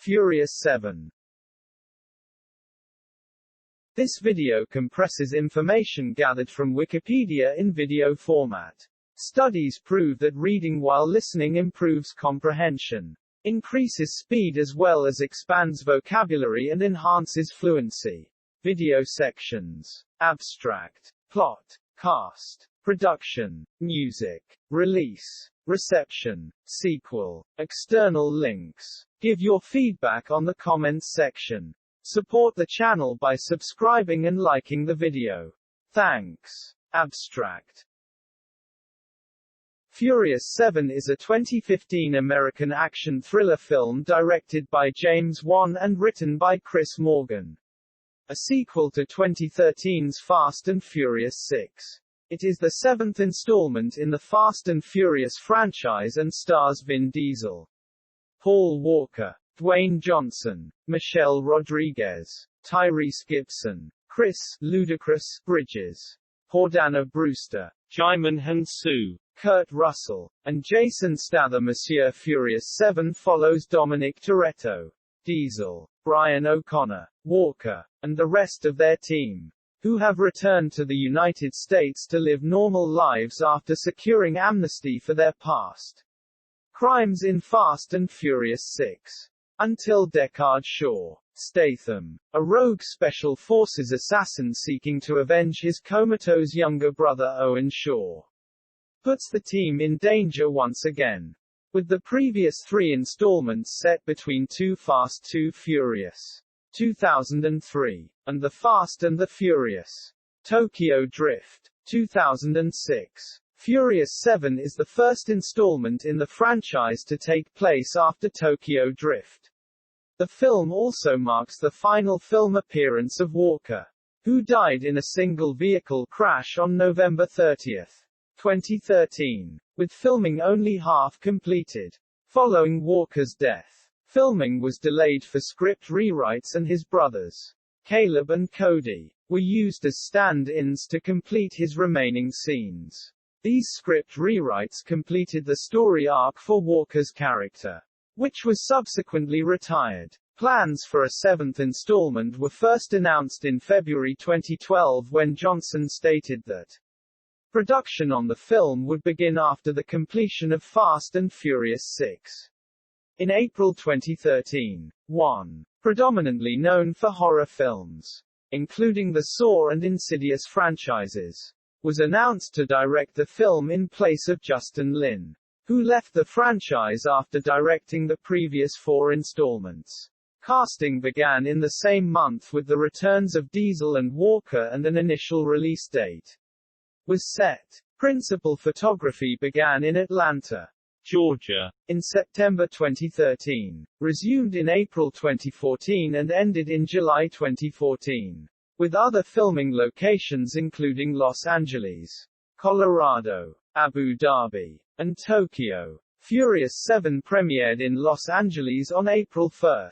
Furious 7. This video compresses information gathered from Wikipedia in video format. Studies prove that reading while listening improves comprehension, increases speed as well as expands vocabulary and enhances fluency. Video sections. Abstract. Plot. Cast. Production. Music. Release. Reception. Sequel. External links. Give your feedback on the comments section. Support the channel by subscribing and liking the video. Thanks. Abstract. Furious 7 is a 2015 American action thriller film directed by James Wan and written by Chris Morgan. A sequel to 2013's Fast and Furious 6. It is the seventh installment in the Fast and Furious franchise and stars Vin Diesel, Paul Walker, Dwayne Johnson, Michelle Rodriguez, Tyrese Gibson, Chris Ludacris Bridges, Jordana Brewster, Jaimin Hansu, Kurt Russell, and Jason Statham. Monsieur Furious 7 follows Dominic Toretto, Diesel, Brian O'Connor, Walker, and the rest of their team, who have returned to the United States to live normal lives after securing amnesty for their past crimes in Fast and Furious 6. Until Deckard Shaw, Statham, a rogue Special Forces assassin seeking to avenge his comatose younger brother Owen Shaw, puts the team in danger once again. With the previous three installments set between Too Fast Too Furious 2003, and The Fast and the Furious Tokyo Drift 2006. Furious 7 is the first installment in the franchise to take place after Tokyo Drift. The film also marks the final film appearance of Walker, who died in a single-vehicle crash on November 30, 2013, with filming only half completed. Following Walker's death, filming was delayed for script rewrites and his brothers, Caleb and Cody, were used as stand-ins to complete his remaining scenes. These script rewrites completed the story arc for Walker's character, which was subsequently retired. Plans for a seventh installment were first announced in February 2012 when Johnson stated that production on the film would begin after the completion of Fast and Furious 6. In April 2013, Wan, predominantly known for horror films, including the Saw and Insidious franchises, was announced to direct the film in place of Justin Lin, who left the franchise after directing the previous four installments. Casting began in the same month with the returns of Diesel and Walker, and an initial release date was set. Principal photography began in Atlanta, Georgia, in September 2013, resumed in April 2014 and ended in July 2014, with other filming locations including Los Angeles, Colorado, Abu Dhabi, and Tokyo. Furious 7 premiered in Los Angeles on April 1,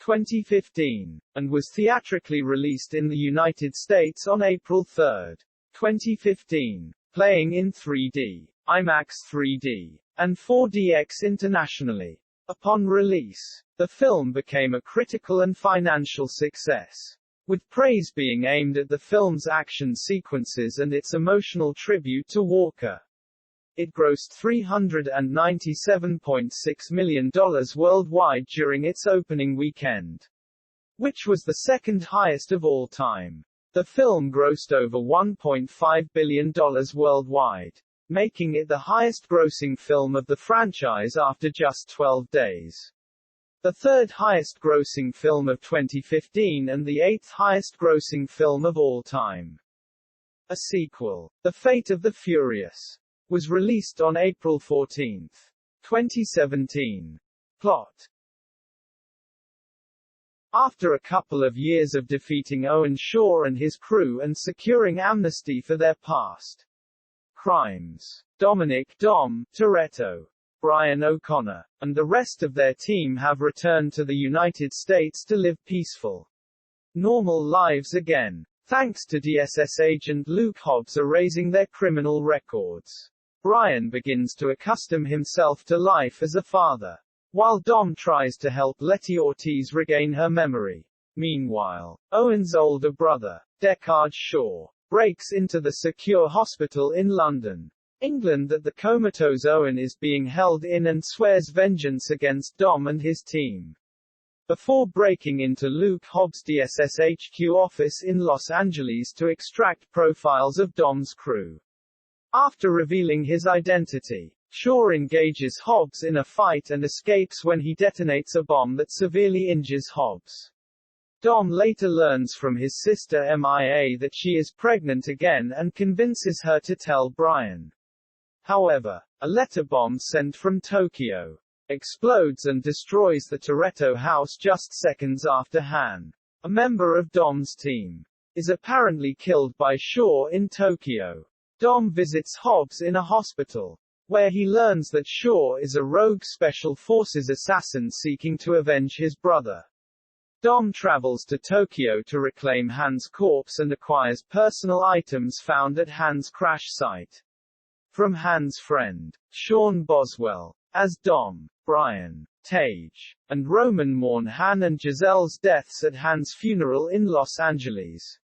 2015, and was theatrically released in the United States on April 3, 2015, playing in 3D, IMAX 3D, and 4DX internationally. Upon release, the film became a critical and financial success, with praise being aimed at the film's action sequences and its emotional tribute to Walker. It grossed $397.6 million worldwide during its opening weekend, which was the second highest of all time. The film grossed over $1.5 billion worldwide, making it the highest-grossing film of the franchise after just 12 days, the third highest-grossing film of 2015 and the eighth highest-grossing film of all time. A sequel, The Fate of the Furious, was released on April 14, 2017. Plot. After a couple of years of defeating Owen Shaw and his crew and securing amnesty for their past crimes, Dominic "Dom" Toretto, Brian O'Connor, and the rest of their team have returned to the United States to live peaceful, normal lives again, thanks to DSS agent Luke Hobbs erasing their criminal records. Brian begins to accustom himself to life as a father, while Dom tries to help Letty Ortiz regain her memory. Meanwhile, Owen's older brother, Deckard Shaw, breaks into the secure hospital in London, England that the comatose Owen is being held in and swears vengeance against Dom and his team. Before breaking into Luke Hobbs' DSS HQ office in Los Angeles to extract profiles of Dom's crew. After revealing his identity, Shaw engages Hobbs in a fight and escapes when he detonates a bomb that severely injures Hobbs. Dom later learns from his sister MIA that she is pregnant again and convinces her to tell Brian. However, a letter bomb sent from Tokyo explodes and destroys the Toretto house just seconds after Han, a member of Dom's team, is apparently killed by Shaw in Tokyo. Dom visits Hobbs in a hospital, where he learns that Shaw is a rogue Special Forces assassin seeking to avenge his brother. Dom travels to Tokyo to reclaim Han's corpse and acquires personal items found at Han's crash site. From Han's friend, Sean Boswell, as Dom, Brian, Tage, and Roman mourn Han and Giselle's deaths at Han's funeral in Los Angeles.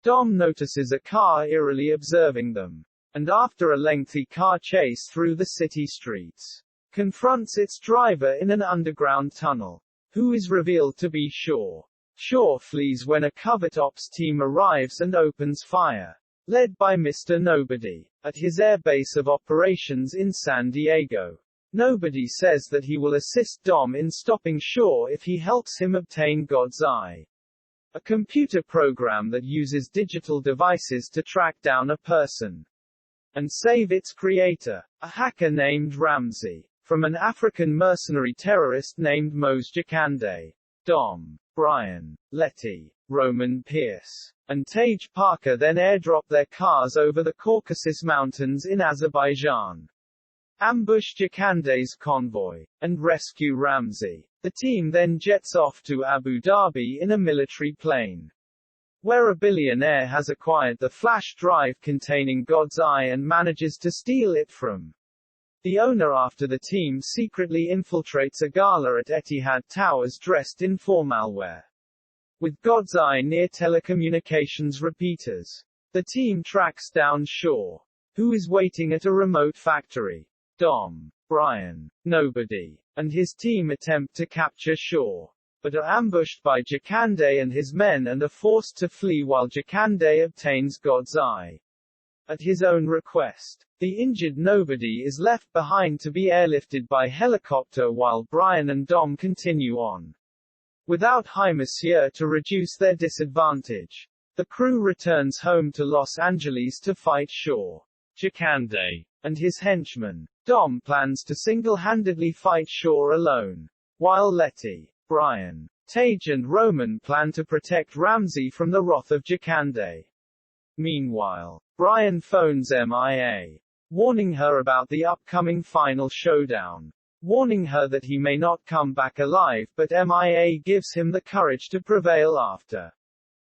Dom notices a car eerily observing them, and after a lengthy car chase through the city streets, confronts its driver in an underground tunnel, who is revealed to be Shaw. Shaw flees when a covert ops team arrives and opens fire, led by Mr. Nobody, at his airbase of operations in San Diego. Nobody says that he will assist Dom in stopping Shaw if he helps him obtain God's Eye, a computer program that uses digital devices to track down a person and save its creator, a hacker named Ramsey, from an African mercenary terrorist named Mose Jakande. Dom, Brian, Letty, Roman Pierce, and Tage Parker then airdrop their cars over the Caucasus Mountains in Azerbaijan, ambush Jakande's convoy, and rescue Ramsey. The team then jets off to Abu Dhabi in a military plane, where a billionaire has acquired the flash drive containing God's Eye and manages to steal it from the owner after the team secretly infiltrates a gala at Etihad Towers dressed in formalwear, with God's Eye near telecommunications repeaters. The team tracks down Shaw, who is waiting at a remote factory. Dom, Brian, Nobody, and his team attempt to capture Shaw, but are ambushed by Jakande and his men and are forced to flee while Jakande obtains God's Eye. At his own request, the injured Nobody is left behind to be airlifted by helicopter while Brian and Dom continue on, without High Monsieur to reduce their disadvantage. The crew returns home to Los Angeles to fight Shaw, Jakande, and his henchmen. Dom plans to single-handedly fight Shaw alone, while Letty, Brian, Tage and Roman plan to protect Ramsey from the wrath of Jakande. Meanwhile, Brian phones MIA, warning her about the upcoming final showdown, warning her that he may not come back alive, but MIA gives him the courage to prevail after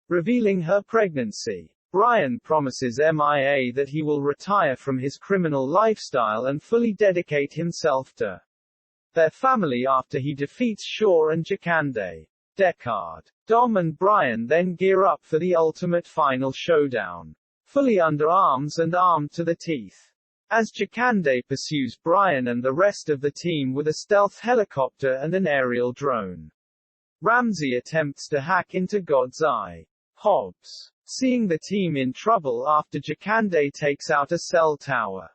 revealing her pregnancy. Brian promises MIA that he will retire from his criminal lifestyle and fully dedicate himself to their family after he defeats Shaw and Jakande. Deckard, Dom and Brian then gear up for the ultimate final showdown, fully under arms and armed to the teeth, as Jakande pursues Brian and the rest of the team with a stealth helicopter and an aerial drone. Ramsey attempts to hack into God's Eye. Hobbs, seeing the team in trouble after Jakande takes out a cell tower,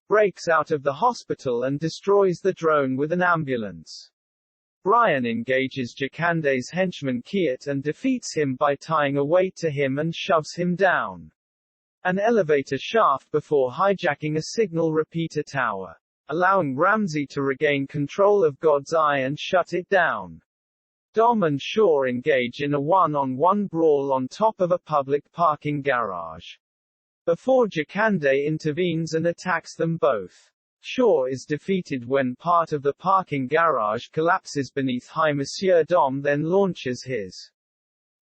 breaks out of the hospital and destroys the drone with an ambulance. Brian engages Jakande's henchman Kiet and defeats him by tying a weight to him and shoves him down an elevator shaft before hijacking a signal repeater tower, allowing Ramsey to regain control of God's Eye and shut it down. Dom and Shaw engage in a one-on-one brawl on top of a public parking garage, before Jakande intervenes and attacks them both. Shaw is defeated when part of the parking garage collapses beneath High Monsieur. Dom then launches his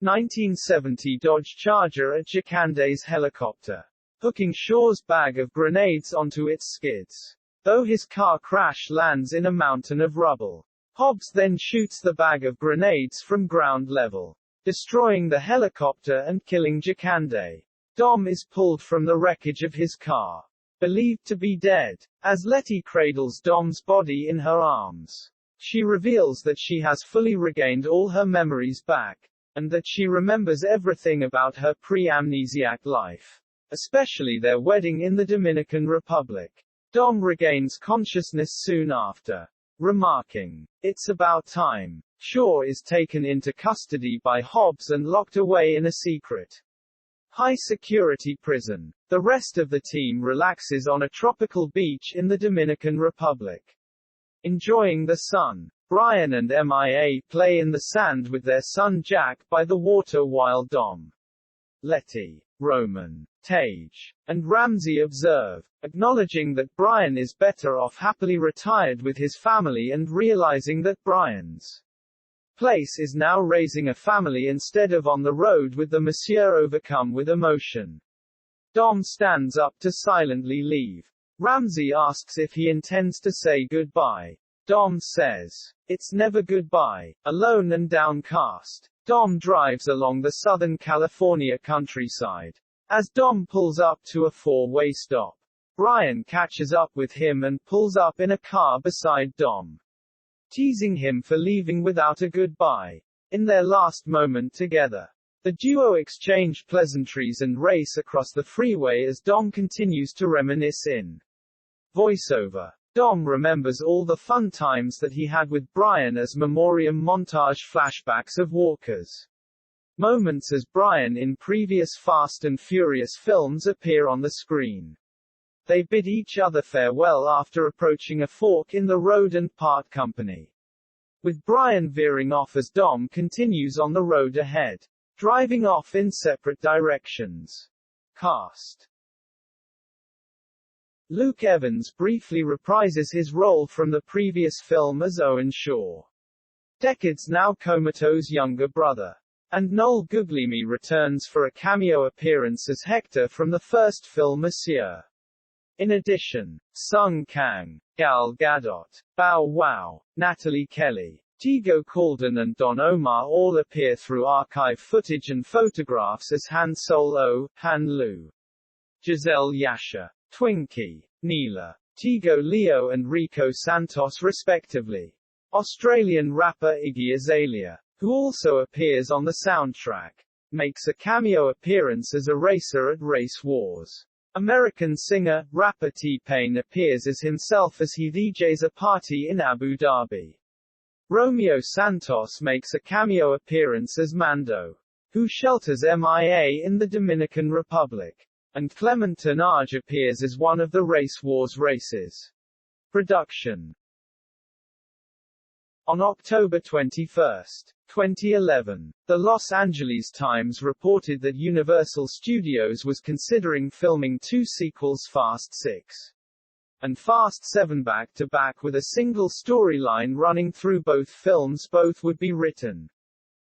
1970 Dodge Charger at Jakande's helicopter, hooking Shaw's bag of grenades onto its skids. though his car crash lands in a mountain of rubble. Hobbs then shoots the bag of grenades from ground level, destroying the helicopter and killing Jakande. Dom is pulled from the wreckage of his car, believed to be dead, as Letty cradles Dom's body in her arms. She reveals that she has fully regained all her memories back, and that she remembers everything about her pre-amnesiac life, especially their wedding in the Dominican Republic. Dom regains consciousness soon after, remarking, "It's about time." Shaw is taken into custody by Hobbs and locked away in a secret, high-security prison. The rest of the team relaxes on a tropical beach in the Dominican Republic, enjoying the sun. Brian and MIA play in the sand with their son Jack by the water while Dom, Letty, Roman, Tage, and Ramsey observe, acknowledging that Brian is better off happily retired with his family and realizing that Brian's place is now raising a family instead of on the road with the monsieur overcome with emotion. Dom stands up to silently leave. Ramsey asks if he intends to say goodbye. Dom says, "It's never goodbye." Alone and downcast, Dom drives along the Southern California countryside. As Dom pulls up to a four-way stop, Brian catches up with him and pulls up in a car beside Dom, teasing him for leaving without a goodbye. In their last moment together, the duo exchange pleasantries and race across the freeway as Dom continues to reminisce in voiceover. Dom remembers all the fun times that he had with Brian as memoriam montage flashbacks of Walker's moments as Brian in previous Fast and Furious films appear on the screen. They bid each other farewell after approaching a fork in the road and part company, with Brian veering off as Dom continues on the road ahead, driving off in separate directions. Cast: Luke Evans briefly reprises his role from the previous film as Owen Shaw, Deckard's now comatose younger brother. And Noel Guglielmi returns for a cameo appearance as Hector from the first film Monsieur. In addition, Sung Kang, Gal Gadot, Bow Wow, Natalie Kelly, Diego Calden and Don Omar all appear through archive footage and photographs as Han Solo, Han Lu, Giselle Yasha, Twinkie, Neela, Tigo Leo and Rico Santos respectively. Australian rapper Iggy Azalea, who also appears on the soundtrack, makes a cameo appearance as a racer at Race Wars. American singer-rapper T-Pain appears as himself as he DJs a party in Abu Dhabi. Romeo Santos makes a cameo appearance as Mando, who shelters MIA in the Dominican Republic. And Clement Ternage appears as one of the Race Wars races. Production. On October 21, 2011, the Los Angeles Times reported that Universal Studios was considering filming two sequels, Fast 6 and Fast 7, back-to-back with a single storyline running through both films. Both would be written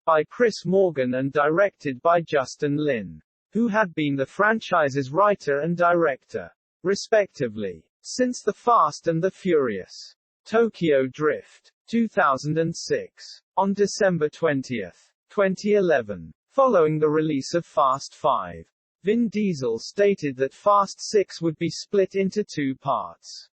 by Chris Morgan and directed by Justin Lin, who had been the franchise's writer and director, respectively, since The Fast and the Furious. Tokyo Drift, 2006. On December 20, 2011, following the release of Fast 5, Vin Diesel stated that Fast 6 would be split into two parts,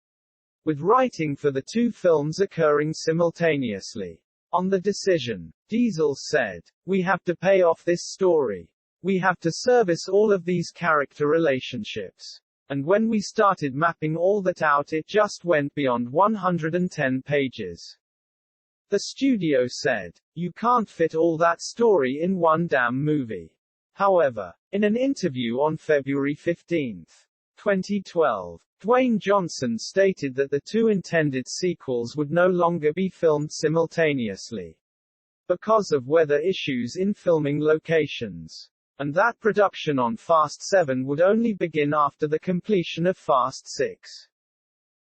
with writing for the two films occurring simultaneously. On the decision, Diesel said, "We have to pay off this story. We have to service all of these character relationships. And when we started mapping all that out, it just went beyond 110 pages. The studio said, you can't fit all that story in one damn movie." However, in an interview on February 15, 2012, Dwayne Johnson stated that the two intended sequels would no longer be filmed simultaneously because of weather issues in filming locations, and that production on Fast 7 would only begin after the completion of Fast 6.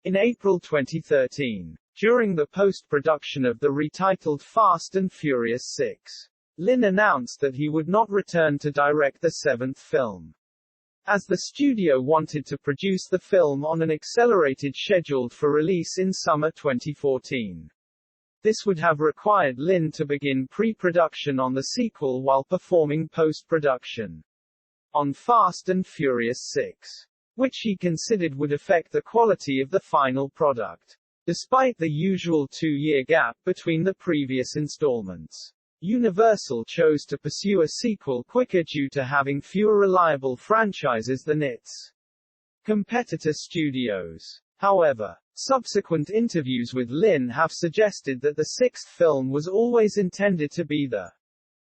In April 2013, during the post-production of the retitled Fast and Furious 6, Lin announced that he would not return to direct the seventh film. as the studio wanted to produce the film on an accelerated schedule for release in summer 2014. This would have required Lin to begin pre-production on the sequel while performing post-production on Fast and Furious 6, which he considered would affect the quality of the final product. Despite the usual 2-year gap between the previous installments, Universal chose to pursue a sequel quicker due to having fewer reliable franchises than its competitor studios. However, subsequent interviews with Lin have suggested that the sixth film was always intended to be the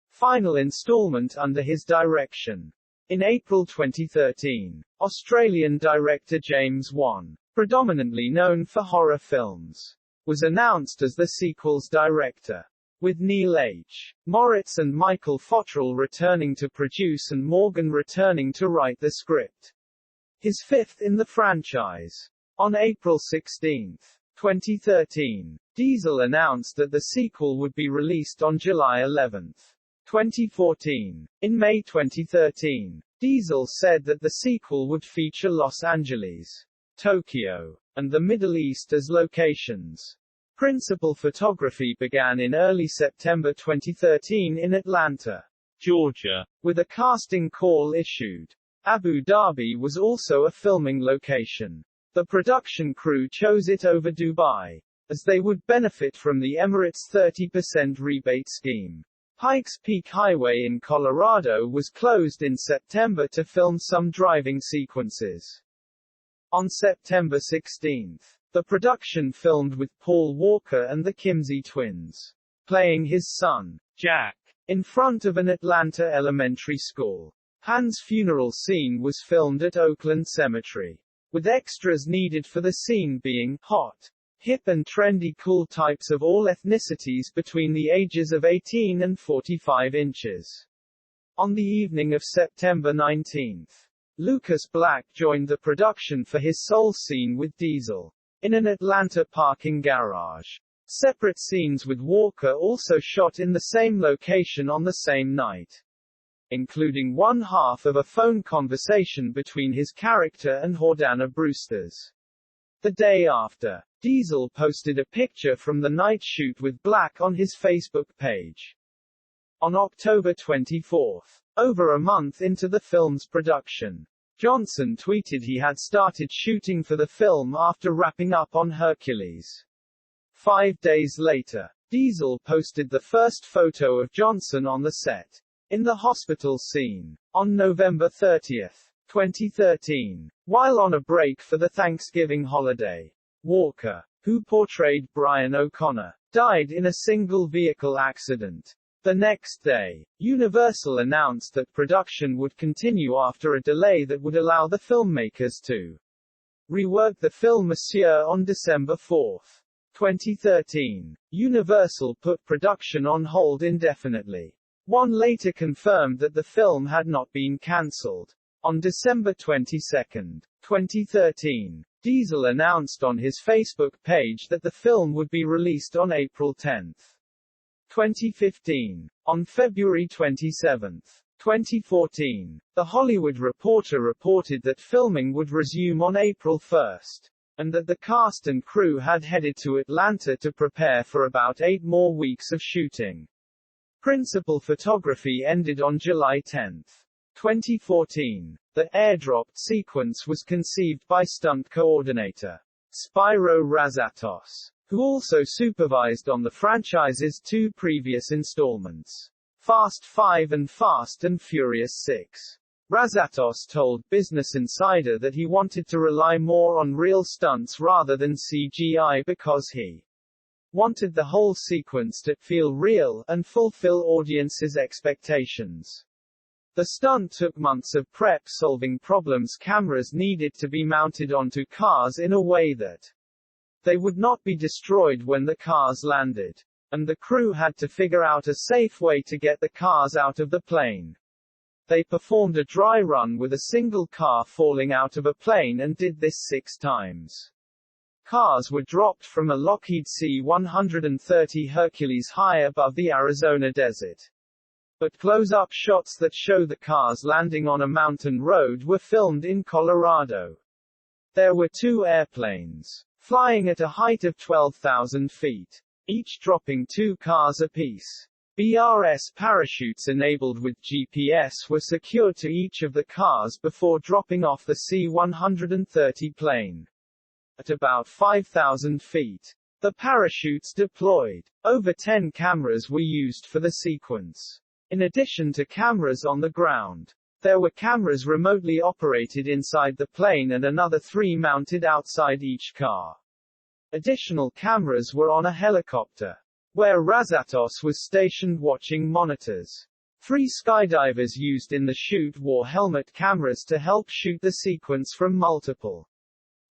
final installment under his direction. In April 2013, Australian director James Wan, predominantly known for horror films, was announced as the sequel's director, with Neil H. Moritz and Michael Fottrell returning to produce and Morgan returning to write the script. His fifth in the franchise. On April 16, 2013, Diesel announced that the sequel would be released on July 11, 2014. In May 2013, Diesel said that the sequel would feature Los Angeles, Tokyo, and the Middle East as locations. Principal photography began in early September 2013 in Atlanta, Georgia, with a casting call issued. Abu Dhabi was also a filming location. The production crew chose it over Dubai, as they would benefit from the Emirates' 30% rebate scheme. Pikes Peak Highway in Colorado was closed in September to film some driving sequences. On September 16, the production filmed with Paul Walker and the Kimsey twins, playing his son, Jack, in front of an Atlanta elementary school. Han's funeral scene was filmed at Oakland Cemetery, with extras needed for the scene being hot, hip and trendy cool types of all ethnicities between the ages of 18 and 45 inches. On the evening of September 19, Lucas Black joined the production for his soul scene with Diesel, in an Atlanta parking garage. Separate scenes with Walker also shot in the same location on the same night, including one half of a phone conversation between his character and Jordana Brewster's. The day after, Diesel posted a picture from the night shoot with Black on his Facebook page. On October 24, over a month into the film's production, Johnson tweeted he had started shooting for the film after wrapping up on Hercules. 5 days later, Diesel posted the first photo of Johnson on the set, in the hospital scene. On November 30, 2013, while on a break for the Thanksgiving holiday, Walker, who portrayed Brian O'Connor, died in a single-vehicle accident. The next day, Universal announced that production would continue after a delay that would allow the filmmakers to rework the film Monsieur on December 4, 2013. Universal put production on hold indefinitely. One later confirmed that the film had not been cancelled. On December 22, 2013, Diesel announced on his Facebook page that the film would be released on April 10, 2015. On February 27, 2014, The Hollywood Reporter reported that filming would resume on April 1, and that the cast and crew had headed to Atlanta to prepare for about 8 more weeks of shooting. Principal photography ended on July 10, 2014. The airdropped sequence was conceived by stunt coordinator Spyro Razatos, who also supervised on the franchise's 2 previous installments, Fast 5 and Fast and Furious 6. Razatos told Business Insider that he wanted to rely more on real stunts rather than CGI because he wanted the whole sequence to feel real and fulfill audiences' expectations. The stunt took months of prep, solving problems cameras needed to be mounted onto cars in a way that they would not be destroyed when the cars landed, and the crew had to figure out a safe way to get the cars out of the plane. They performed a dry run with a single car falling out of a plane and did this 6 times. Cars were dropped from a Lockheed C-130 Hercules high above the Arizona desert. but close-up shots that show the cars landing on a mountain road were filmed in Colorado. There were 2 airplanes, flying at a height of 12,000 feet, each dropping 2 cars apiece. BRS parachutes enabled with GPS were secured to each of the cars before dropping off the C-130 plane. At about 5,000 feet, the parachutes deployed. Over 10 cameras were used for the sequence. In addition to cameras on the ground, there were cameras remotely operated inside the plane and another 3 mounted outside each car. Additional cameras were on a helicopter, where Razatos was stationed watching monitors. 3 skydivers used in the shoot wore helmet cameras to help shoot the sequence from multiple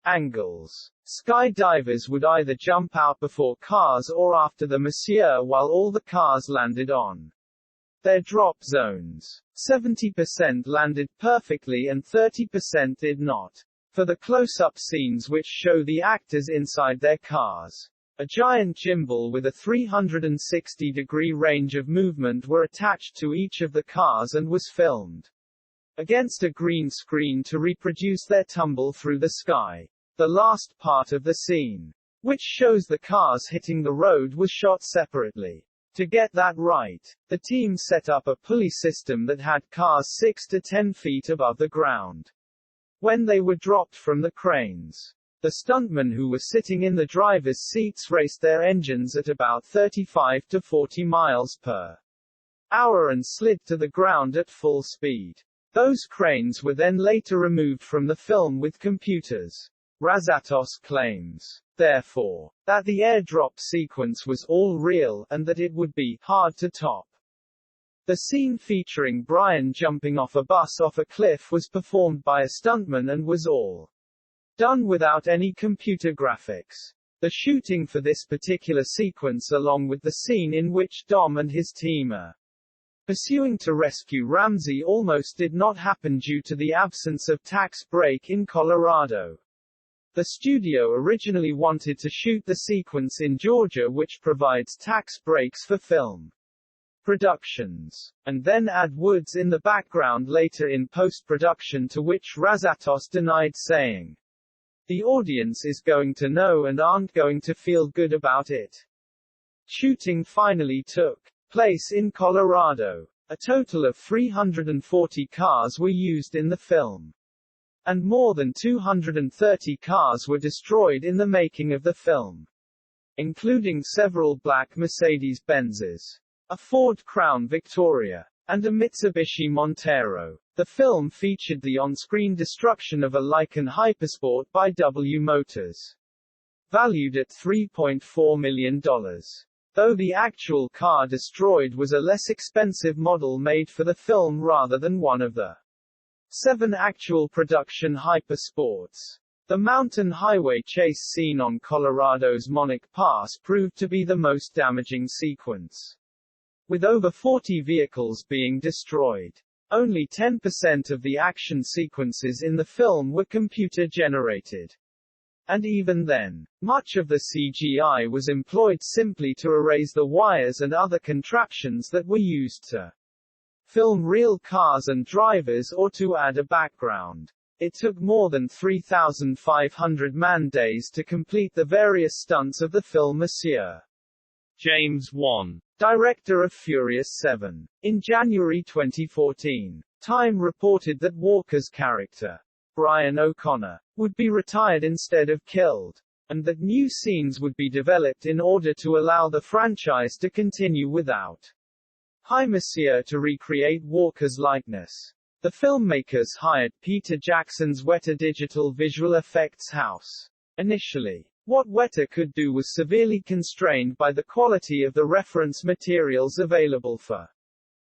angles. Skydivers would either jump out before cars or after the Monsieur while all the cars landed on their drop zones. 70% landed perfectly and 30% did not. For the close-up scenes which show the actors inside their cars, a giant gimbal with a 360-degree range of movement were attached to each of the cars and was filmed against a green screen to reproduce their tumble through the sky. The last part of the scene, which shows the cars hitting the road, was shot separately. To get that right, the team set up a pulley system that had cars 6 to 10 feet above the ground. When they were dropped from the cranes, the stuntmen who were sitting in the driver's seats raced their engines at about 35 to 40 miles per hour and slid to the ground at full speed. Those cranes were then later removed from the film with computers. Razatos claims, therefore, that the airdrop sequence was all real, and that it would be hard to top. The scene featuring Brian jumping off a bus off a cliff was performed by a stuntman and was all done without any computer graphics. The shooting for this particular sequence, along with the scene in which Dom and his team are pursuing to rescue Ramsey, almost did not happen due to the absence of tax break in Colorado. The studio originally wanted to shoot the sequence in Georgia, which provides tax breaks for film productions, and then add woods in the background later in post-production, to which Razatos denied, saying, "The audience is going to know and aren't going to feel good about it." Shooting finally took place in Colorado. A total of 340 cars were used in the film, and more than 230 cars were destroyed in the making of the film, including several black Mercedes-Benzes, a Ford Crown Victoria, and a Mitsubishi Montero. The film featured the on-screen destruction of a Lykan Hypersport by W Motors, valued at $3.4 million. Though the actual car destroyed was a less expensive model made for the film rather than one of the 7 actual production Hypersports. The mountain highway chase scene on Colorado's Monarch Pass proved to be the most damaging sequence, with over 40 vehicles being destroyed. Only 10% of the action sequences in the film were computer-generated. And even then, much of the CGI was employed simply to erase the wires and other contraptions that were used to film real cars and drivers or to add a background. It took more than 3,500 man-days to complete the various stunts of the film Monsieur. James Wan, director of Furious 7. In January 2014, Time reported that Walker's character, Brian O'Connor, would be retired instead of killed, and that new scenes would be developed in order to allow the franchise to continue without High Monsieur to recreate Walker's likeness. The filmmakers hired Peter Jackson's Weta Digital Visual Effects house. Initially, what Weta could do was severely constrained by the quality of the reference materials available for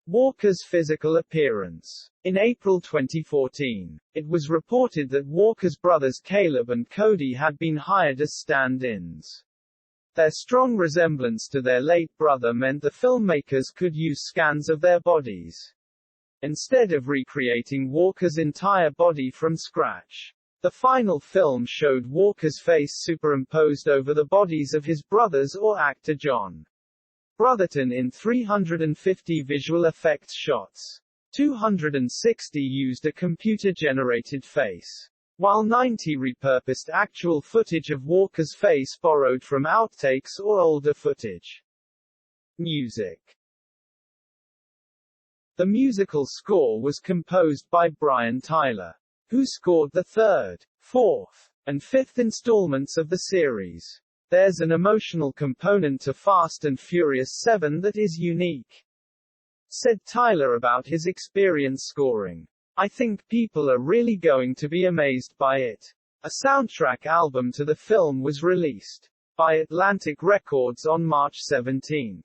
Walker's physical appearance. In April 2014, it was reported that Walker's brothers Caleb and Cody had been hired as stand-ins. Their strong resemblance to their late brother meant the filmmakers could use scans of their bodies, instead of recreating Walker's entire body from scratch. The final film showed Walker's face superimposed over the bodies of his brothers or actor John Brotherton in 350 visual effects shots. 260 used a computer-generated face, while 90 repurposed actual footage of Walker's face borrowed from outtakes or older footage. Music. The musical score was composed by Brian Tyler, who scored the third, fourth, and fifth installments of the series. There's an emotional component to Fast and Furious 7 that is unique, said Tyler about his experience scoring. I think people are really going to be amazed by it. A soundtrack album to the film was released by Atlantic Records on March 17,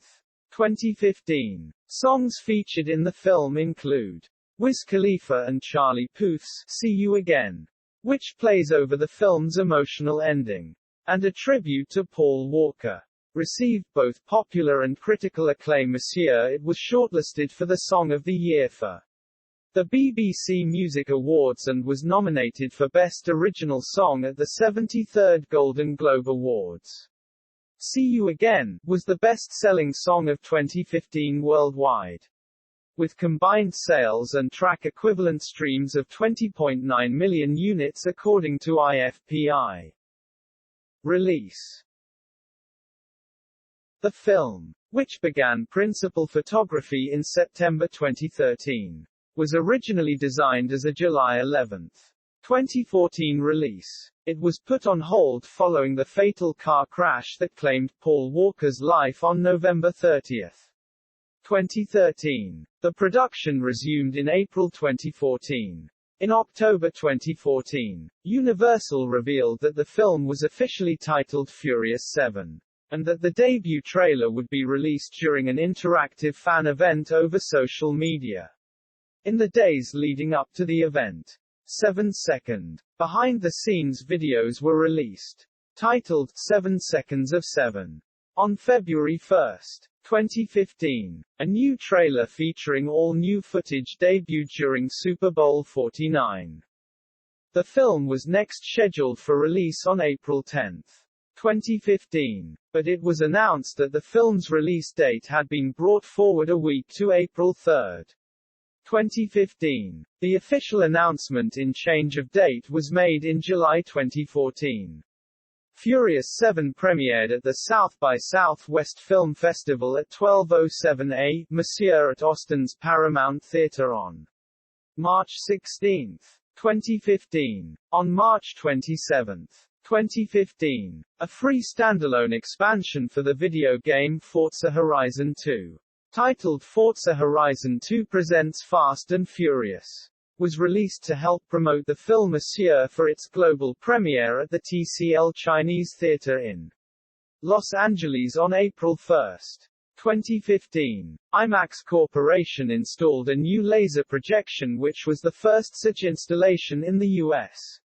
2015. Songs featured in the film include Wiz Khalifa and Charlie Puth's See You Again, which plays over the film's emotional ending, and a tribute to Paul Walker. Received both popular and critical acclaim. Monsieur, it was shortlisted for the Song of the Year for the BBC Music Awards and was nominated for Best Original Song at the 73rd Golden Globe Awards. See You Again was the best-selling song of 2015 worldwide, with combined sales and track equivalent streams of 20.9 million units according to IFPI. Release. The film, which began principal photography in September 2013, was originally designed as a July 11, 2014 release. It was put on hold following the fatal car crash that claimed Paul Walker's life on November 30, 2013. The production resumed in April 2014. In October 2014, Universal revealed that the film was officially titled Furious 7, and that the debut trailer would be released during an interactive fan event over social media. In the days leading up to the event, 7-second behind-the-scenes videos were released, titled 7 Seconds of 7. On February 1, 2015, a new trailer featuring all new footage debuted during Super Bowl 49. The film was next scheduled for release on April 10, 2015, but it was announced that the film's release date had been brought forward a week to April 3, 2015. The official announcement in change of date was made in July 2014. Furious 7 premiered at the South by Southwest Film Festival at 12:07 a.m. at Austin's Paramount Theater on March 16, 2015. On March 27, 2015, a free standalone expansion for the video game Forza Horizon 2, titled Forza Horizon 2 Presents Fast and Furious, was released to help promote the film Monsieur for its global premiere at the TCL Chinese Theater in Los Angeles on April 1, 2015. IMAX Corporation installed a new laser projection, which was the first such installation in the US,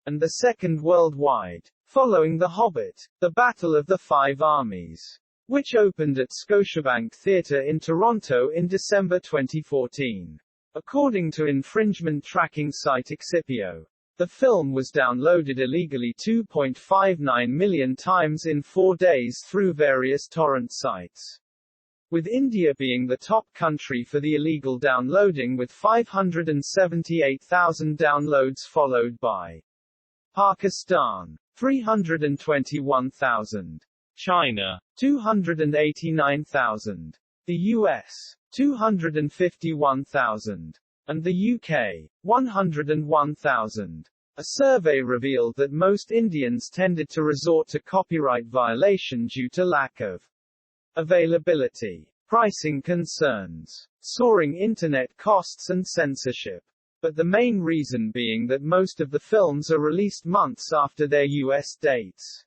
and the second worldwide, following The Hobbit, The Battle of the Five Armies, which opened at Scotiabank Theatre in Toronto in December 2014. According to infringement tracking site Excipio, the film was downloaded illegally 2.59 million times in 4 days through various torrent sites, with India being the top country for the illegal downloading with 578,000 downloads, followed by Pakistan, 321,000, China, 289,000, the US, 251,000, and the UK, 101,000. A survey revealed that most Indians tended to resort to copyright violation due to lack of availability, pricing concerns, soaring internet costs and censorship. But the main reason being that most of the films are released months after their US dates.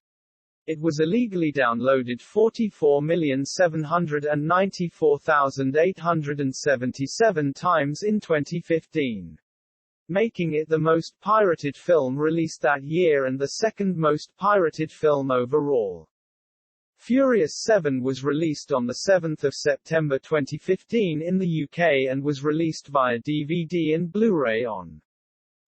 It was illegally downloaded 44,794,877 times in 2015, making it the most pirated film released that year and the second most pirated film overall. Furious 7 was released on 7 September 2015 in the UK and was released via DVD and Blu-ray on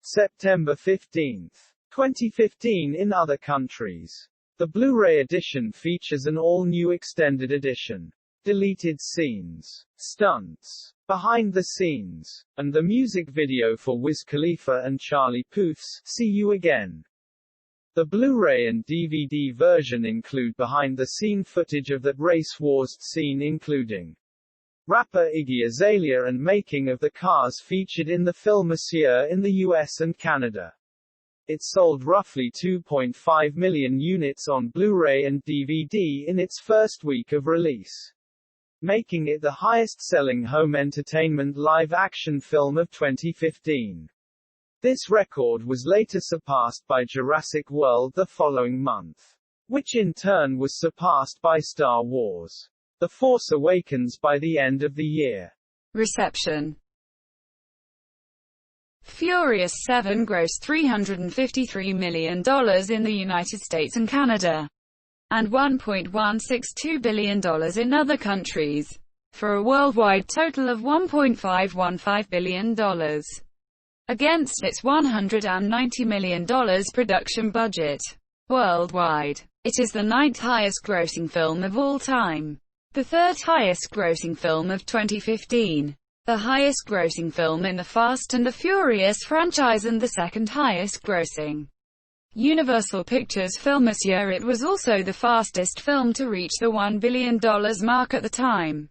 September 15, 2015 in other countries. The Blu-ray edition features an all-new extended edition, deleted scenes, stunts, behind the scenes, and the music video for Wiz Khalifa and Charlie Puth's See You Again. The Blu-ray and DVD version include behind-the-scene footage of that Race Wars scene, including rapper Iggy Azalea and making of the cars featured in the film Monsieur in the US and Canada. It sold roughly 2.5 million units on Blu-ray and DVD in its first week of release, making it the highest-selling home entertainment live-action film of 2015. This record was later surpassed by Jurassic World the following month, which in turn was surpassed by Star Wars: The Force Awakens by the end of the year. Reception. Furious 7 grossed $353 million in the United States and Canada, and $1.162 billion in other countries, for a worldwide total of $1.515 billion. Against its $190 million production budget. Worldwide, it is the 9th highest grossing film of all time, the 3rd highest grossing film of 2015, the highest grossing film in the Fast and the Furious franchise, and the 2nd highest grossing Universal Pictures film this year. It was also the fastest film to reach the $1 billion mark at the time,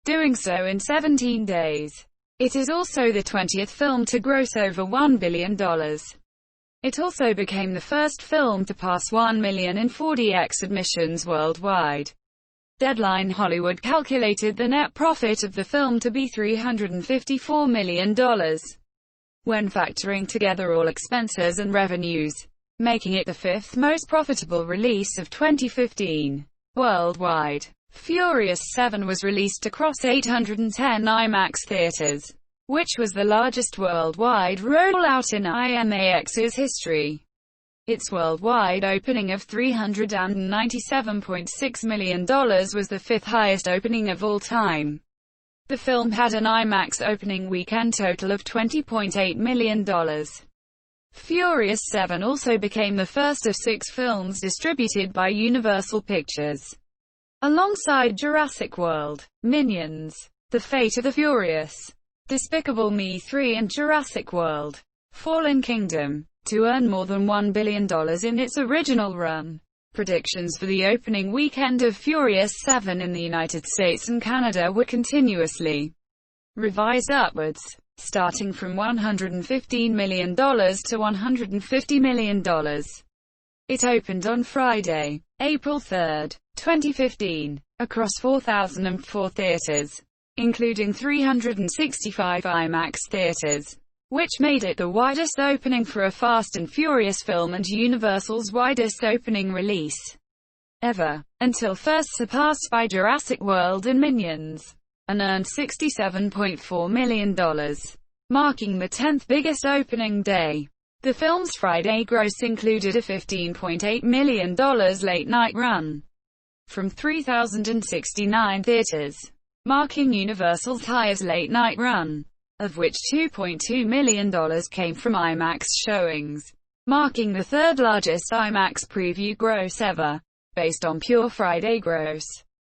doing so in 17 days. It is also the 20th film to gross over $1 billion. It also became the first film to pass 1 million in 4DX admissions worldwide. Deadline Hollywood calculated the net profit of the film to be $354 million, when factoring together all expenses and revenues, making it the 5th most profitable release of 2015. Worldwide, Furious 7 was released across 810 IMAX theaters, which was the largest worldwide rollout in IMAX's history. Its worldwide opening of $397.6 million was the 5th highest opening of all time. The film had an IMAX opening weekend total of $20.8 million. Furious 7 also became the first of 6 films distributed by Universal Pictures, alongside Jurassic World, Minions, The Fate of the Furious, Despicable Me 3 and Jurassic World: Fallen Kingdom, to earn more than $1 billion in its original run. Predictions for the opening weekend of Furious 7 in the United States and Canada were continuously revised upwards, starting from $115 million to $150 million. It opened on Friday, April 3, 2015, across 4,004 theaters, including 365 IMAX theaters, which made it the widest opening for a Fast and Furious film and Universal's widest opening release ever, until first surpassed by Jurassic World and Minions, and earned $67.4 million, marking the 10th biggest opening day. The film's Friday gross included a $15.8 million late-night run from 3,069 theaters, marking Universal's highest late-night run, of which $2.2 million came from IMAX showings, marking the 3rd largest IMAX preview gross ever, based on pure Friday gross.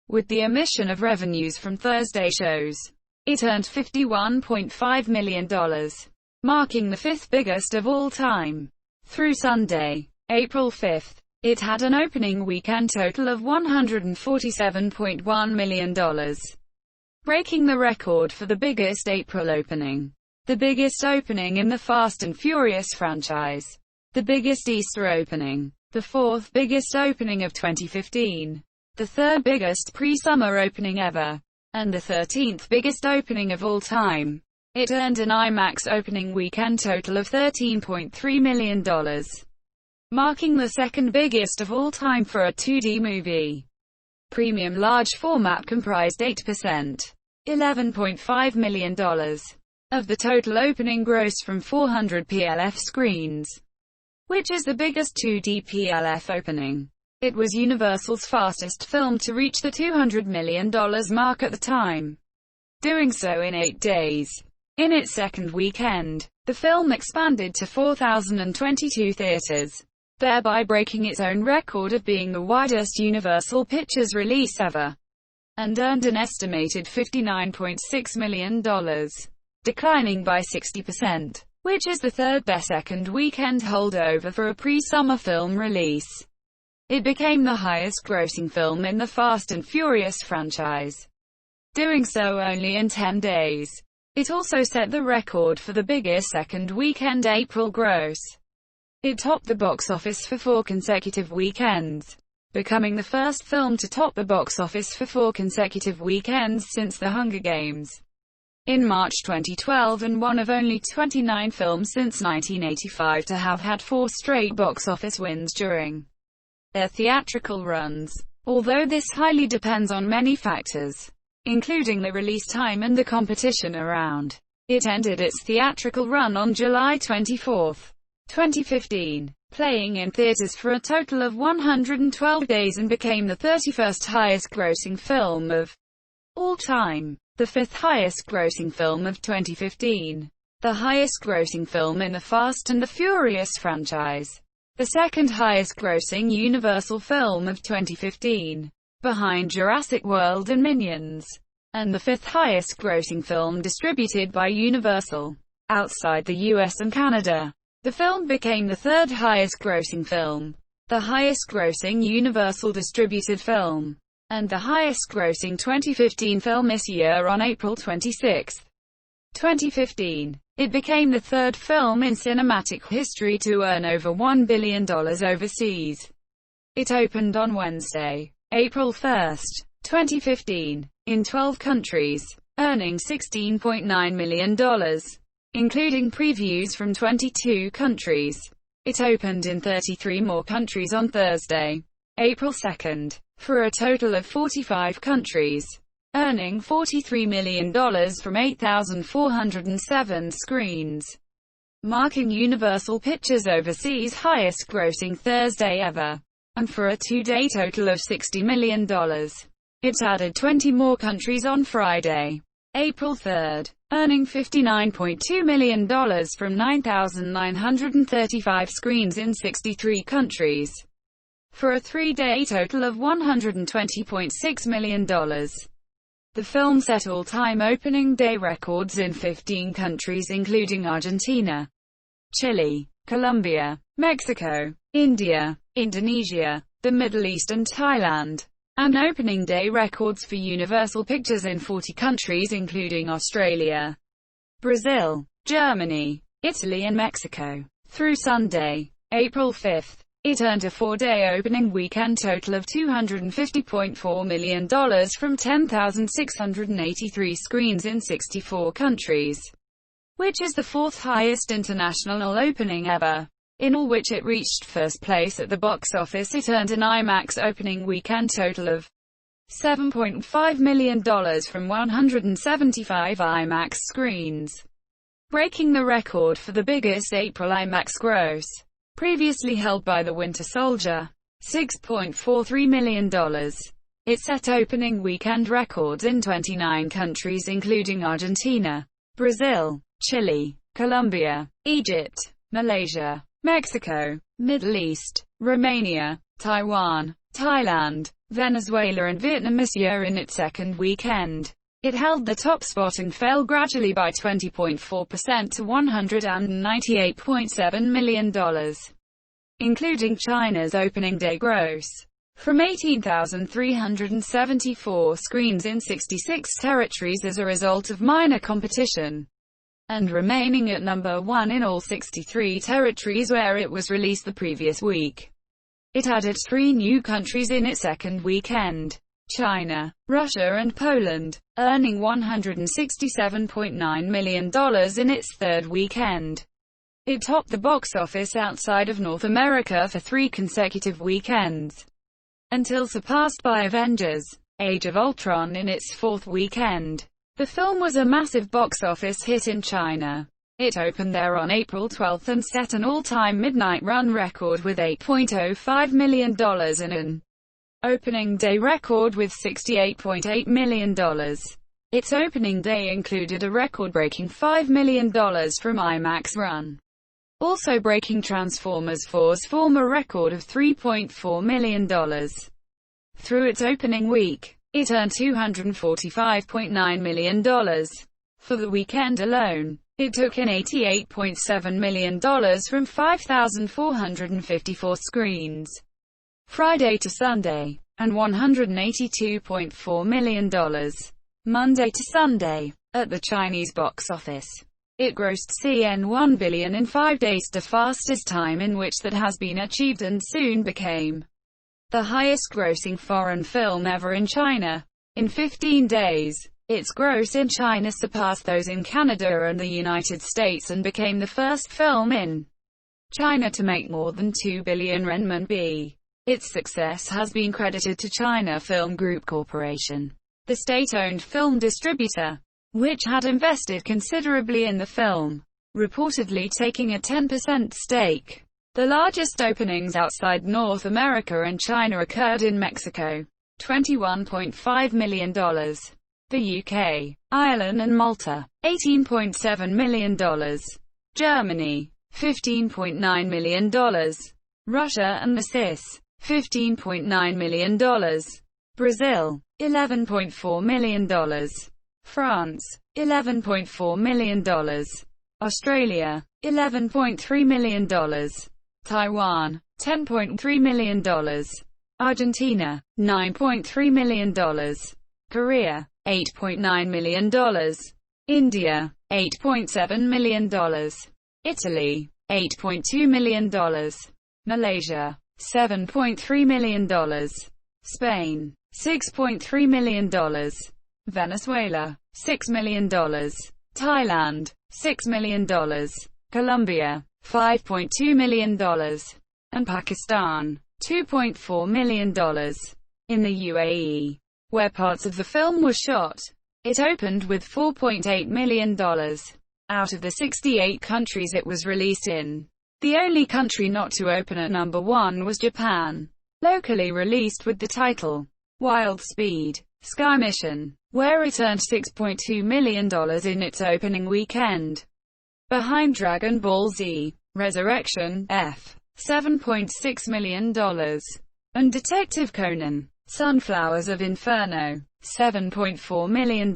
With the omission of revenues from Thursday shows, it earned $51.5 million, marking the 5th biggest of all time. Through Sunday, April 5, it had an opening weekend total of $147.1 million, breaking the record for the biggest April opening, the biggest opening in the Fast and Furious franchise, the biggest Easter opening, the 4th biggest opening of 2015, the 3rd biggest pre-summer opening ever, and the 13th biggest opening of all time. It earned an IMAX opening weekend total of $13.3 million, marking the 2nd biggest of all time for a 2D movie. Premium large format comprised 8%, $11.5 million, of the total opening gross from 400 PLF screens, which is the biggest 2D PLF opening. It was Universal's fastest film to reach the $200 million mark at the time, doing so in 8 days. In its 2nd weekend, the film expanded to 4,022 theaters, thereby breaking its own record of being the widest Universal Pictures release ever. and earned an estimated $59.6 million, declining by 60%, which is the third best second weekend holdover for a pre-summer film release. It became the highest-grossing film in the Fast and Furious franchise, doing so only in 10 days. It also set the record for the biggest second weekend April gross. It topped the box office for 4 consecutive weekends, becoming the first film to top the box office for 4 consecutive weekends since The Hunger Games in March 2012, and one of only 29 films since 1985 to have had 4 straight box office wins during their theatrical runs. Although this highly depends on many factors, including the release time and the competition around it, ended its theatrical run on July 24, 2015, playing in theaters for a total of 112 days and became the 31st highest-grossing film of all time, the 5th highest-grossing film of 2015, the highest-grossing film in the Fast and the Furious franchise, the 2nd highest-grossing Universal film of 2015, behind Jurassic World and Minions, and the 5th highest-grossing film distributed by Universal outside the US and Canada. The film became the 3rd highest-grossing film, the highest-grossing Universal distributed film, and the highest-grossing 2015 film this year. On April 26, 2015, it became the 3rd film in cinematic history to earn over $1 billion overseas. It opened on Wednesday, April 1, 2015, in 12 countries, earning $16.9 million, including previews from 22 countries. It opened in 33 more countries on Thursday, April 2, for a total of 45 countries, earning $43 million from 8,407 screens, marking Universal Pictures' overseas highest-grossing Thursday ever, and for a 2-day total of $60 million. It added 20 more countries on Friday, April 3, earning $59.2 million from 9,935 screens in 63 countries, for a 3-day total of $120.6 million. The film set all-time opening day records in 15 countries including Argentina, Chile, Colombia, Mexico, India, Indonesia, the Middle East and Thailand, and opening day records for Universal Pictures in 40 countries including Australia, Brazil, Germany, Italy and Mexico. Through Sunday, April 5, it earned a 4-day opening weekend total of $250.4 million from 10,683 screens in 64 countries, which is the 4th highest international opening ever. In all which it reached first place at the box office. It earned an IMAX opening weekend total of $7.5 million from 175 IMAX screens, breaking the record for the biggest April IMAX gross, previously held by The Winter Soldier, $6.43 million. It set opening weekend records in 29 countries including Argentina, Brazil, Chile, Colombia, Egypt, Malaysia, Mexico, Middle East, Romania, Taiwan, Thailand, Venezuela and Vietnam this year. In its second weekend, it held the top spot and fell gradually by 20.4% to $198.7 million, including China's opening day gross, from 18,374 screens in 66 territories as a result of minor competition, and remaining at number 1 in all 63 territories where it was released the previous week. It added 3 new countries in its second weekend: China, Russia and Poland, earning $167.9 million in its third weekend. It topped the box office outside of North America for 3 consecutive weekends, until surpassed by Avengers: Age of Ultron in its 4th weekend. The film was a massive box office hit in China. It opened there on April 12 and set an all-time midnight run record with $8.05 million and an opening day record with $68.8 million. Its opening day included a record-breaking $5 million from IMAX run, also breaking Transformers 4's former record of $3.4 million. Through its opening week, It earned $245.9 million. For the weekend alone, it took in $88.7 million from 5,454 screens, Friday to Sunday, and $182.4 million, Monday to Sunday. At the Chinese box office, it grossed CNY 1 billion in 5 days, the fastest time in which that has been achieved, and soon became the highest-grossing foreign film ever in China. In 15 days, its gross in China surpassed those in Canada and the United States and became the first film in China to make more than 2 billion renminbi. Its success has been credited to China Film Group Corporation, the state-owned film distributor, which had invested considerably in the film, reportedly taking a 10% stake. The largest openings outside North America and China occurred in Mexico, $21.5 million, the UK, Ireland and Malta, $18.7 million, Germany, $15.9 million, Russia and the CIS, $15.9 million, Brazil, $11.4 million, France, $11.4 million, Australia, $11.3 million, Taiwan, $10.3 million, Argentina, $9.3 million, Korea, $8.9 million, India, $8.7 million, Italy, $8.2 million, Malaysia, $7.3 million, Spain, $6.3 million, Venezuela, $6 million, Thailand, $6 million, Colombia, $5.2 million, and Pakistan, $2.4 million. In the UAE, where parts of the film were shot, it opened with $4.8 million. Out of the 68 countries it was released in, the only country not to open at number 1 was Japan. Locally released with the title Wild Speed, Sky Mission, where it earned $6.2 million in its opening weekend. Behind Dragon Ball Z, Resurrection, $7.6 million, and Detective Conan, Sunflowers of Inferno, $7.4 million.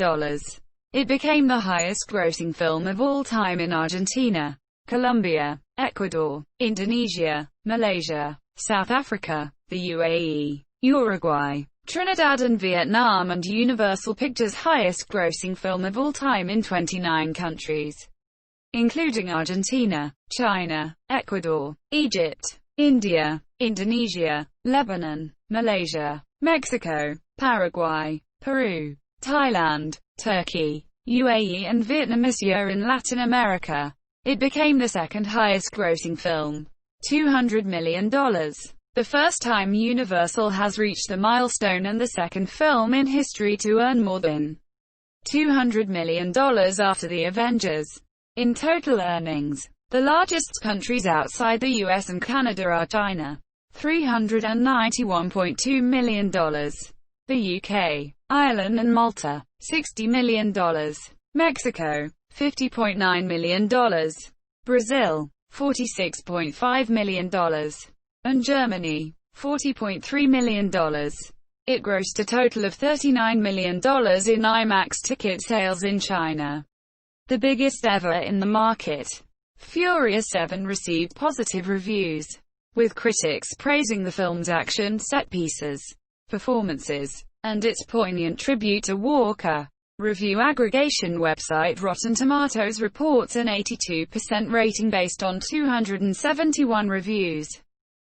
It became the highest-grossing film of all time in Argentina, Colombia, Ecuador, Indonesia, Malaysia, South Africa, the UAE, Uruguay, Trinidad and Vietnam, and Universal Pictures' highest-grossing film of all time in 29 countries, including Argentina, China, Ecuador, Egypt, India, Indonesia, Lebanon, Malaysia, Mexico, Paraguay, Peru, Thailand, Turkey, UAE and Vietnam. This year in Latin America, it became the second highest-grossing film, $200 million. The first time Universal has reached the milestone and the second film in history to earn more than $200 million after The Avengers. In total earnings, the largest countries outside the US and Canada are China, $391.2 million, the UK, Ireland and Malta, $60 million, Mexico, $50.9 million, Brazil, $46.5 million, and Germany, $40.3 million. It grossed a total of $39 million in IMAX ticket sales in China, the biggest ever in the market. Furious 7 received positive reviews, with critics praising the film's action set pieces, performances, and its poignant tribute to Walker. Review aggregation website Rotten Tomatoes reports an 82% rating based on 271 reviews,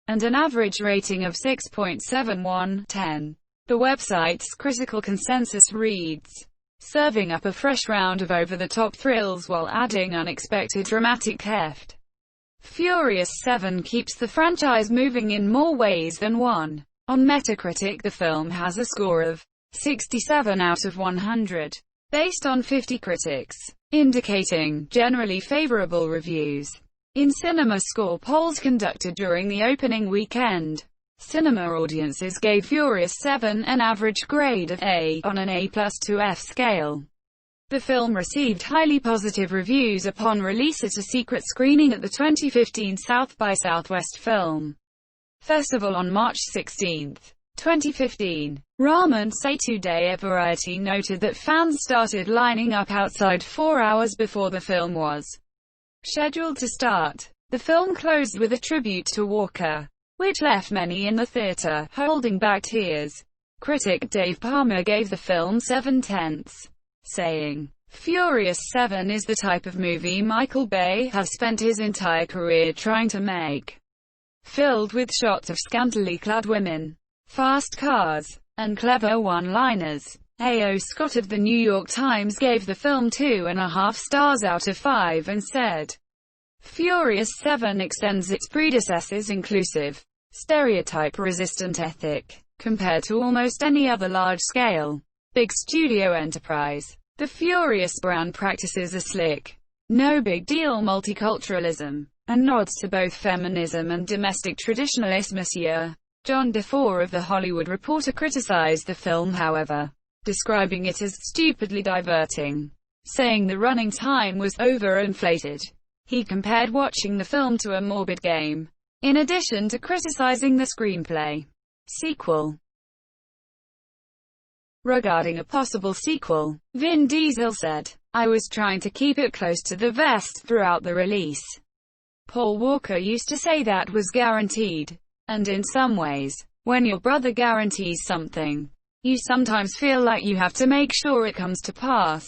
and an average rating of 6.71/10. The website's critical consensus reads, "Serving up a fresh round of over-the-top thrills while adding unexpected dramatic heft. Furious 7 keeps the franchise moving in more ways than one." On Metacritic, the film has a score of 67 out of 100, based on 50 critics, indicating generally favorable reviews. In cinema score polls conducted during the opening weekend, cinema audiences gave Furious 7 an average grade of A on an A+ to F scale. The film received highly positive reviews upon release at a secret screening at the 2015 South by Southwest Film Festival on March 16, 2015. Raman Setuday of Variety noted that fans started lining up outside 4 hours before the film was scheduled to start. The film closed with a tribute to Walker, which left many in the theater holding back tears. Critic Dave Palmer gave the film 7/10, saying, "Furious 7 is the type of movie Michael Bay has spent his entire career trying to make. Filled with shots of scantily clad women, fast cars, and clever one-liners." A.O. Scott of the New York Times gave the film 2.5 stars out of 5 and said, "Furious 7 extends its predecessor's inclusive, stereotype-resistant ethic, compared to almost any other large-scale, big studio enterprise. The Furious brand practices a slick, no-big-deal multiculturalism, and nods to both feminism and domestic traditionalism." John DeFore of The Hollywood Reporter criticized the film, however, describing it as stupidly diverting, saying the running time was overinflated. He compared watching the film to a morbid game, in addition to criticizing the screenplay. Sequel. Regarding a possible sequel, Vin Diesel said, "I was trying to keep it close to the vest throughout the release. Paul Walker used to say that was guaranteed. And in some ways, when your brother guarantees something, you sometimes feel like you have to make sure it comes to pass.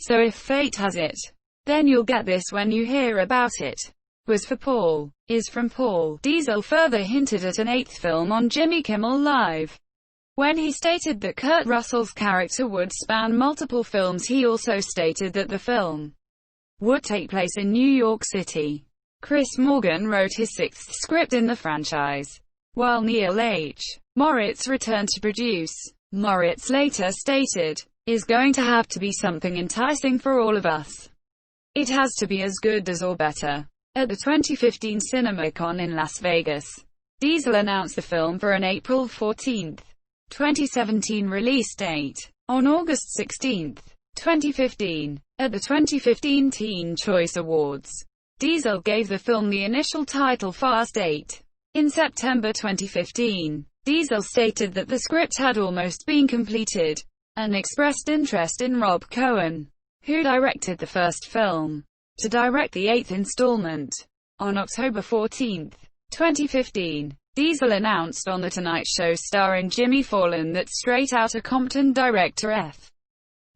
So if fate has it, then you'll get this when you hear about it." Was for Paul, is from Paul. Diesel further hinted at an 8th film on Jimmy Kimmel Live. When he stated that Kurt Russell's character would span multiple films, he also stated that the film would take place in New York City. Chris Morgan wrote his 6th script in the franchise, while Neil H. Moritz returned to produce. Moritz later stated, "Is going to have to be something enticing for all of us. It has to be as good as or better." At the 2015 CinemaCon in Las Vegas, Diesel announced the film for an April 14, 2017 release date. On August 16, 2015, at the 2015 Teen Choice Awards, Diesel gave the film the initial title Fast 8. In September 2015, Diesel stated that the script had almost been completed, and expressed interest in Rob Cohen, who directed the first film, to direct the 8th installment. On October 14, 2015, Diesel announced on The Tonight Show starring Jimmy Fallon that Straight Outta Compton director F.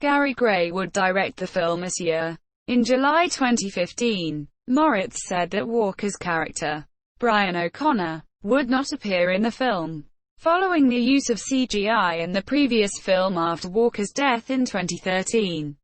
Gary Gray would direct the film this year. In July 2015, Moritz said that Walker's character, Brian O'Connor, would not appear in the film, following the use of CGI in the previous film after Walker's death in 2013,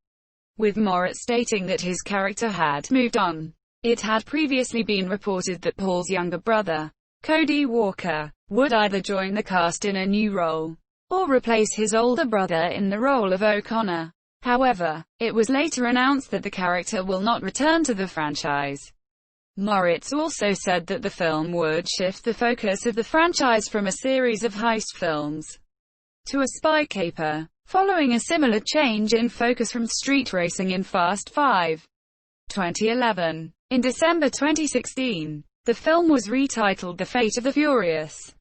with Moritz stating that his character had moved on. It had previously been reported that Paul's younger brother, Cody Walker, would either join the cast in a new role, or replace his older brother in the role of O'Connor. However, it was later announced that the character will not return to the franchise. Moritz also said that the film would shift the focus of the franchise from a series of heist films to a spy caper, following a similar change in focus from street racing in Fast 5. 2011. In December 2016, the film was retitled The Fate of the Furious.